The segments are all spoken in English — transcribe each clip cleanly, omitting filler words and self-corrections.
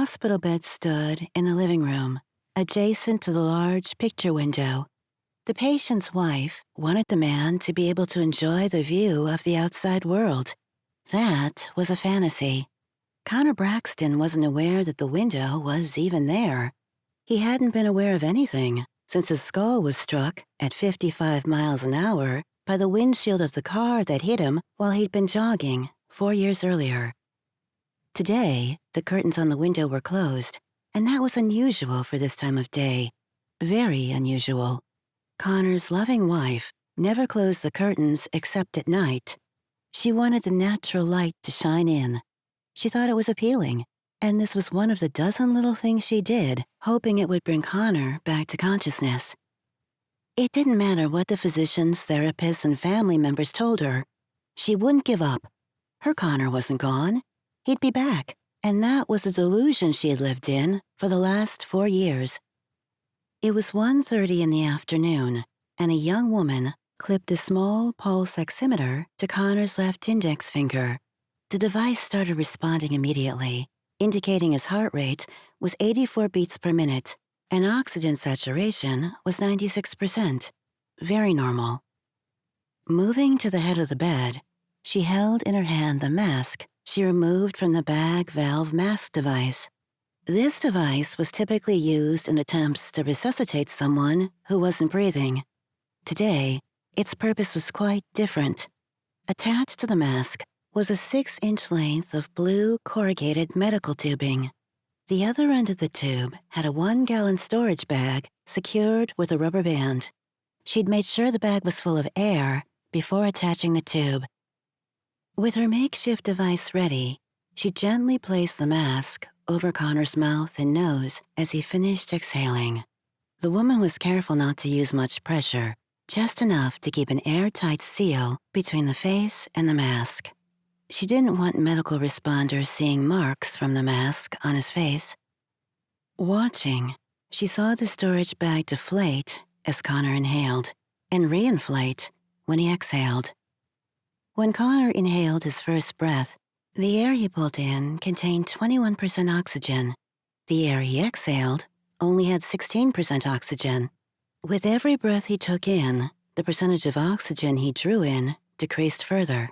hospital bed stood in the living room, adjacent to the large picture window. The patient's wife wanted the man to be able to enjoy the view of the outside world. That was a fantasy. Connor Braxton wasn't aware that the window was even there. He hadn't been aware of anything since his skull was struck at 55 miles an hour by the windshield of the car that hit him while he'd been jogging 4 years earlier. Today, the curtains on the window were closed, and that was unusual for this time of day. Very unusual. Connor's loving wife never closed the curtains except at night. She wanted the natural light to shine in. She thought it was appealing, and this was one of the dozen little things she did, hoping it would bring Connor back to consciousness. It didn't matter what the physicians, therapists, and family members told her. She wouldn't give up. Her Connor wasn't gone. He'd be back, and that was a delusion she had lived in for the last 4 years. It was 1:30 in the afternoon, and a young woman clipped a small pulse oximeter to Connor's left index finger. The device started responding immediately, indicating his heart rate was 84 beats per minute, and oxygen saturation was 96%. Very normal. Moving to the head of the bed, she held in her hand the mask she removed from the bag valve mask device. This device was typically used in attempts to resuscitate someone who wasn't breathing. Today, its purpose was quite different. Attached to the mask was a 6-inch length of blue corrugated medical tubing. The other end of the tube had a 1-gallon storage bag secured with a rubber band. She'd made sure the bag was full of air before attaching the tube. With her makeshift device ready, she gently placed the mask over Connor's mouth and nose as he finished exhaling. The woman was careful not to use much pressure, just enough to keep an airtight seal between the face and the mask. She didn't want medical responders seeing marks from the mask on his face. Watching, she saw the storage bag deflate as Connor inhaled and reinflate when he exhaled. When Connor inhaled his first breath, the air he pulled in contained 21% oxygen. The air he exhaled only had 16% oxygen. With every breath he took in, the percentage of oxygen he drew in decreased further.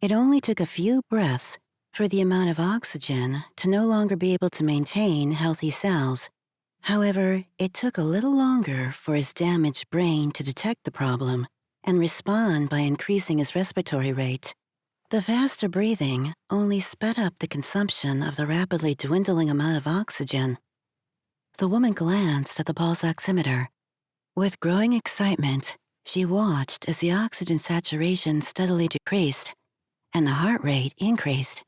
It only took a few breaths for the amount of oxygen to no longer be able to maintain healthy cells. However, it took a little longer for his damaged brain to detect the problem and respond by increasing his respiratory rate. The faster breathing only sped up the consumption of the rapidly dwindling amount of oxygen. The woman glanced at the pulse oximeter. With growing excitement, she watched as the oxygen saturation steadily decreased and the heart rate increased.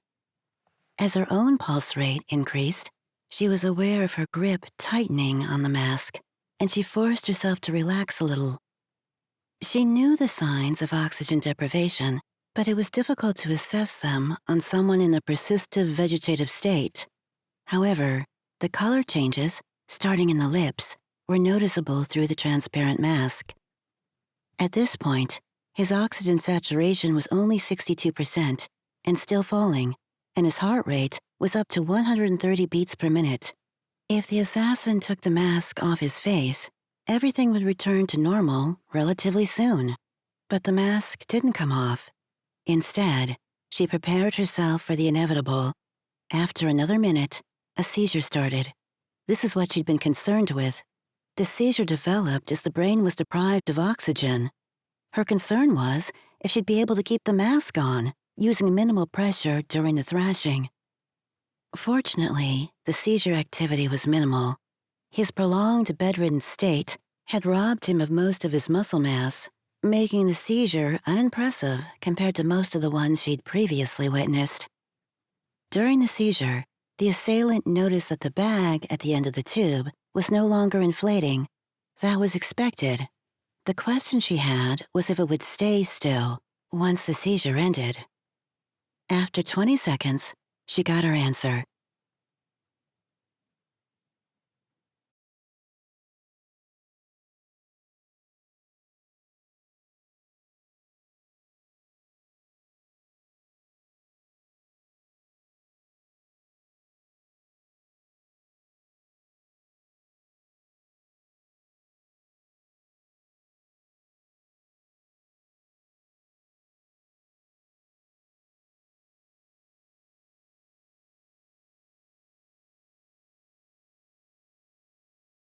As her own pulse rate increased, she was aware of her grip tightening on the mask, and she forced herself to relax a little. She knew the signs of oxygen deprivation, but it was difficult to assess them on someone in a persistent vegetative state. However, the color changes, starting in the lips, were noticeable through the transparent mask. At this point, his oxygen saturation was only 62% and still falling, and his heart rate was up to 130 beats per minute. If the assassin took the mask off his face, everything would return to normal relatively soon. But the mask didn't come off. Instead, she prepared herself for the inevitable. After another minute, a seizure started. This is what she'd been concerned with. The seizure developed as the brain was deprived of oxygen. Her concern was if she'd be able to keep the mask on, using minimal pressure during the thrashing. Fortunately, the seizure activity was minimal. His prolonged bedridden state had robbed him of most of his muscle mass, making the seizure unimpressive compared to most of the ones she'd previously witnessed. During the seizure, the assailant noticed that the bag at the end of the tube was no longer inflating. That was expected. The question she had was if it would stay still once the seizure ended. After 20 seconds, she got her answer.